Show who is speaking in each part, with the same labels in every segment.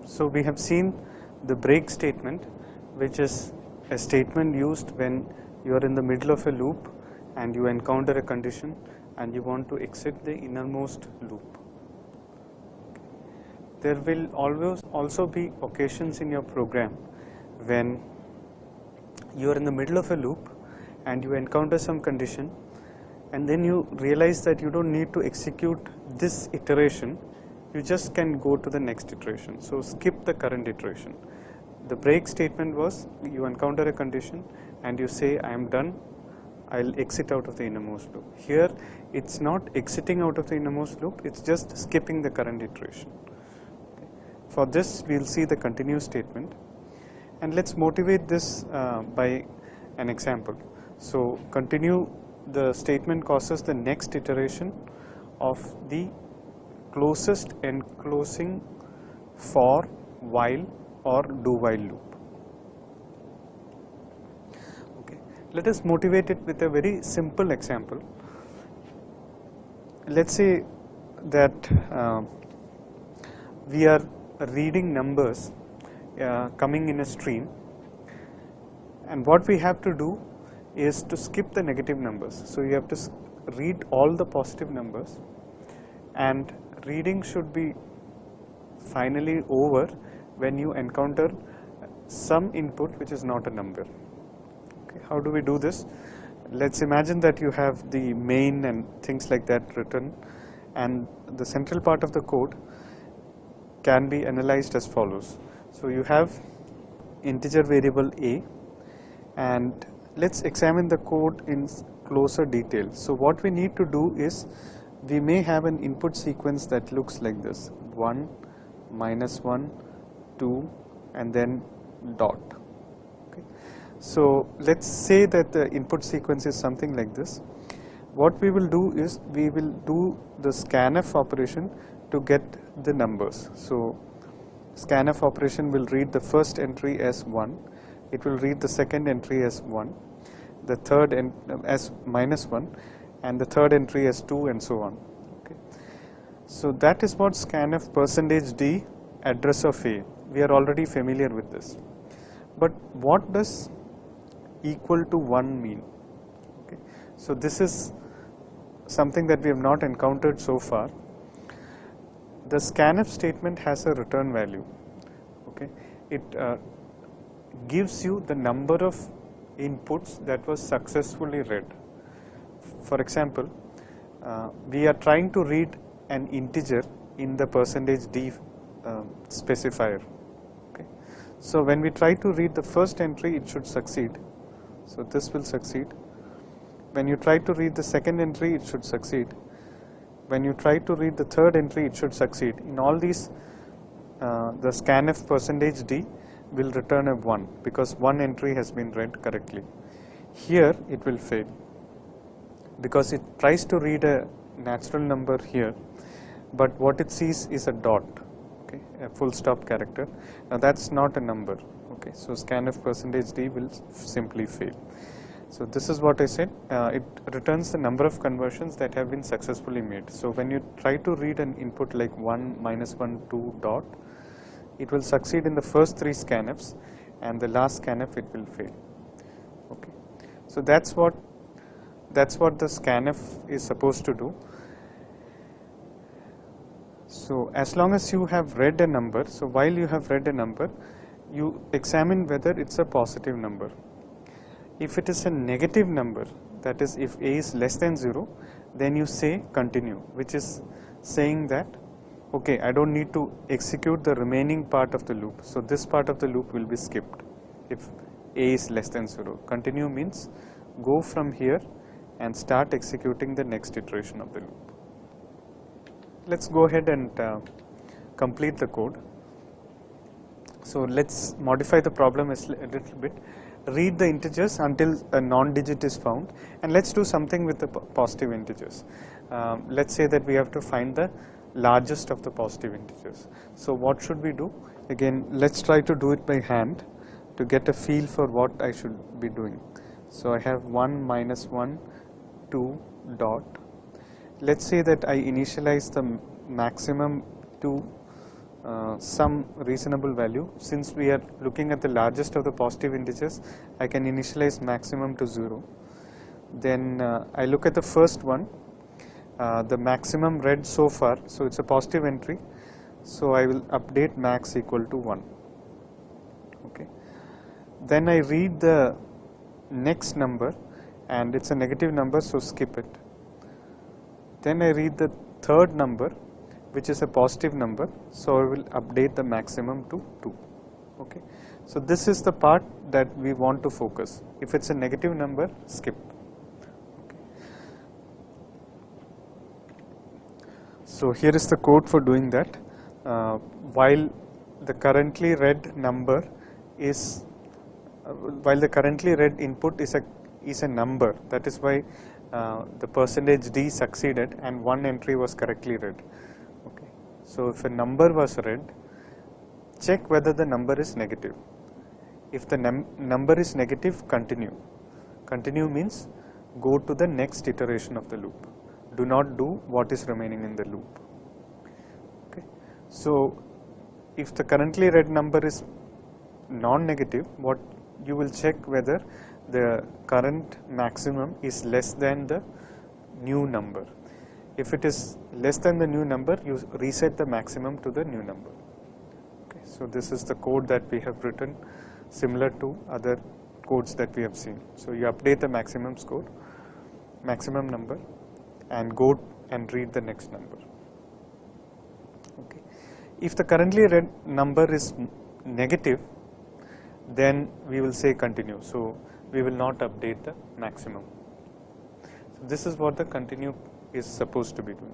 Speaker 1: So we have seen the break statement, which is a statement used when you are in the middle of a loop and you encounter a condition and you want to exit the innermost loop. There will always also be occasions in your program when you are in the middle of a loop and you encounter some condition, and then you realize that you don't need to execute this iteration, you just can go to the next iteration. So skip the current iteration. The break statement was you encounter a condition and you say I am done, I'll exit out of the innermost loop. Here it's not exiting out of the innermost loop, it's just skipping the current iteration. Okay. For this we'll see the continue statement, and let's motivate this by an example. So continue, the statement causes the next iteration of the closest enclosing for, while or do while loop. Okay. Let us motivate it with a very simple example. Let's say that we are reading numbers coming in a stream, and what we have to do is to skip the negative numbers. So you have to read all the positive numbers, and reading should be finally over when you encounter some input which is not a number. Okay. How do we do this? Let's imagine that you have the main and things like that written, and the central part of the code can be analyzed as follows. So you have integer variable a, and let's examine the code in closer detail. So what we need to do is, we may have an input sequence that looks like this: 1, -1, 2, and then dot. Okay. So let's say that the input sequence is something like this. What we will do is, we will do the scanf operation to get the numbers. So scanf operation will read the first entry as 1, it will read the second entry as 1, the third as -1, and the third entry as 2, and so on. Okay. So that is what scanf %d address of a. We are already familiar with this. But what does equal to 1 mean? Okay. So this is something that we have not encountered so far. The scanf statement has a return value. Okay. It gives you the number of inputs that was successfully read. For example, we are trying to read an integer in the %d specifier. Okay. So when we try to read the first entry, it should succeed. So this will succeed. When you try to read the second entry, it should succeed. When you try to read the third entry, it should succeed. In all these, the scanf %d will return a 1, because one entry has been read correctly. Here it will fail, because it tries to read a natural number here, but what it sees is a dot, okay, a full stop character. Now that's not a number. Okay, so scanf %d will simply fail. So this is what I said, it returns the number of conversions that have been successfully made. So when you try to read an input like 1, -1, 2, dot, it will succeed in the first 3 scanfs, and the last scanf it will fail. Okay. So that's what the scanf is supposed to do. So as long as you have read a number, so while you have read a number, you examine whether it's a positive number. If it is a negative number, that is if a is less than 0, then you say continue, which is saying that, okay, I don't need to execute the remaining part of the loop. So this part of the loop will be skipped if a is less than 0. Continue means go from here and start executing the next iteration of the loop. Let's go ahead and complete the code. So let's modify the problem a little bit. Read the integers until a non-digit is found, and let's do something with the positive integers. Let's say that we have to find the largest of the positive integers. So what should we do? Again, let's try to do it by hand to get a feel for what I should be doing. So I have 1, -1, 2, dot. Let's say that I initialize the maximum to some reasonable value. Since we are looking at the largest of the positive integers, I can initialize maximum to 0. Then I look at the first one, the maximum read so far, so it's a positive entry, so I will update max equal to 1. Okay. Then I read the next number and it's a negative number, so skip it. Then I read the third number, which is a positive number, so I will update the maximum to 2. Okay. So this is the part that we want to focus. If it's a negative number, skip. Okay. So here is the code for doing that. While the currently read number is while the currently read input is a number, that is why the percentage D succeeded and one entry was correctly read. Okay. So if a number was read, check whether the number is negative. If the number is negative, continue. Continue means go to the next iteration of the loop. Do not do what is remaining in the loop. Okay. So if the currently read number is non-negative, what you will check whether the current maximum is less than the new number. If it is less than the new number, you reset the maximum to the new number. Okay. So this is the code that we have written, similar to other codes that we have seen. So you update the maximum score, maximum number, and go and read the next number. Okay. If the currently read number is negative, then we will say continue. So we will not update the maximum. So this is what the continue is supposed to be doing.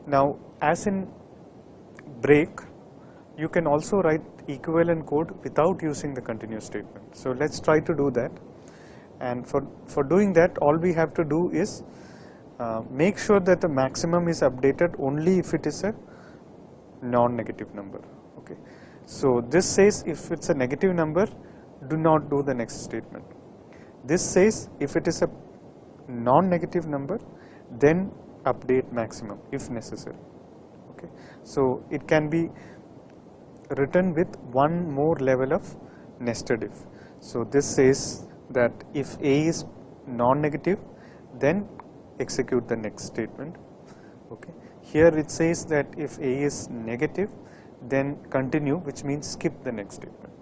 Speaker 1: Now, as in break, you can also write equivalent code without using the continue statement. So let's try to do that. And for doing that, all we have to do is make sure that the maximum is updated only if it is a non-negative number. Okay. So this says if it's a negative number, do not do the next statement. This says if it is a non-negative number, then update maximum if necessary. Okay. So it can be written with one more level of nested if. So this says that if A is non-negative, then execute the next statement. Okay. Here it says that if A is negative, then continue, which means skip the next statement.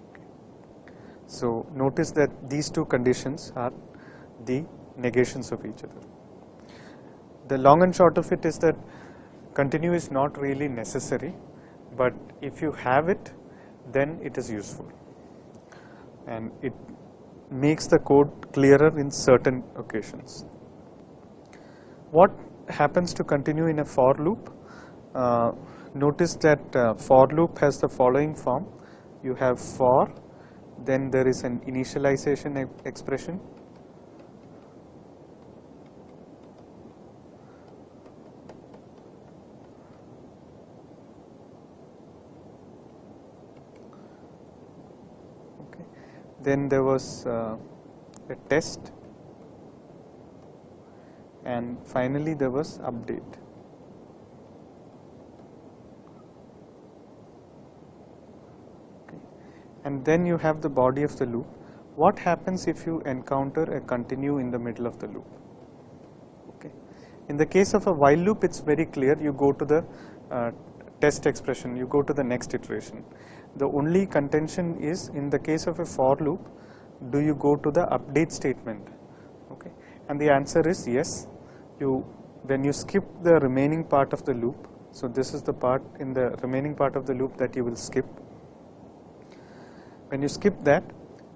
Speaker 1: Okay. So notice that these two conditions are the negations of each other. The long and short of it is that continue is not really necessary, but if you have it, then it is useful and it makes the code clearer in certain occasions. What happens to continue in a for loop? Notice that for loop has the following form. You have for, then there is an initialization expression, okay. Then there was a test, and finally there was update. And then you have the body of the loop. What happens if you encounter a continue in the middle of the loop? Okay. In the case of a while loop, it's very clear. You go to the test expression, you go to the next iteration. The only contention is in the case of a for loop, do you go to the update statement? Okay. And the answer is yes. When you skip the remaining part of the loop, so this is the part in the remaining part of the loop that you will skip. When you skip that,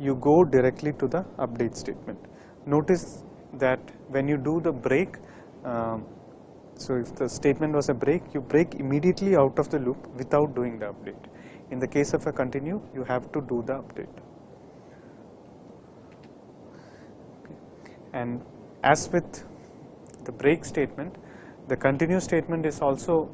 Speaker 1: you go directly to the update statement. Notice that when you do the break, so if the statement was a break, you break immediately out of the loop without doing the update. In the case of a continue, you have to do the update. Okay. And as with the break statement, the continue statement is also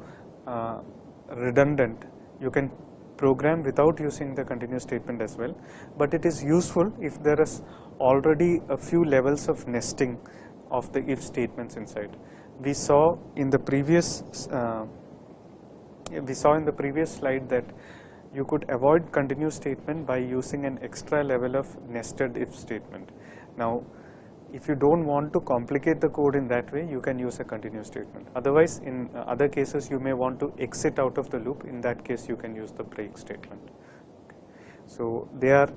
Speaker 1: redundant. You can program without using the continue statement as well, but it is useful if there is already a few levels of nesting of the if statements inside. We saw in the previous we saw in the previous slide that you could avoid continuous statement by using an extra level of nested if statement. Now, if you don't want to complicate the code in that way, you can use a continuous statement. Otherwise, in other cases, you may want to exit out of the loop. In that case, you can use the break statement. So they are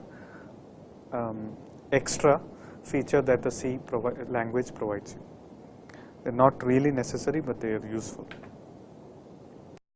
Speaker 1: extra feature that the C language provides you. They're not really necessary, but they are useful.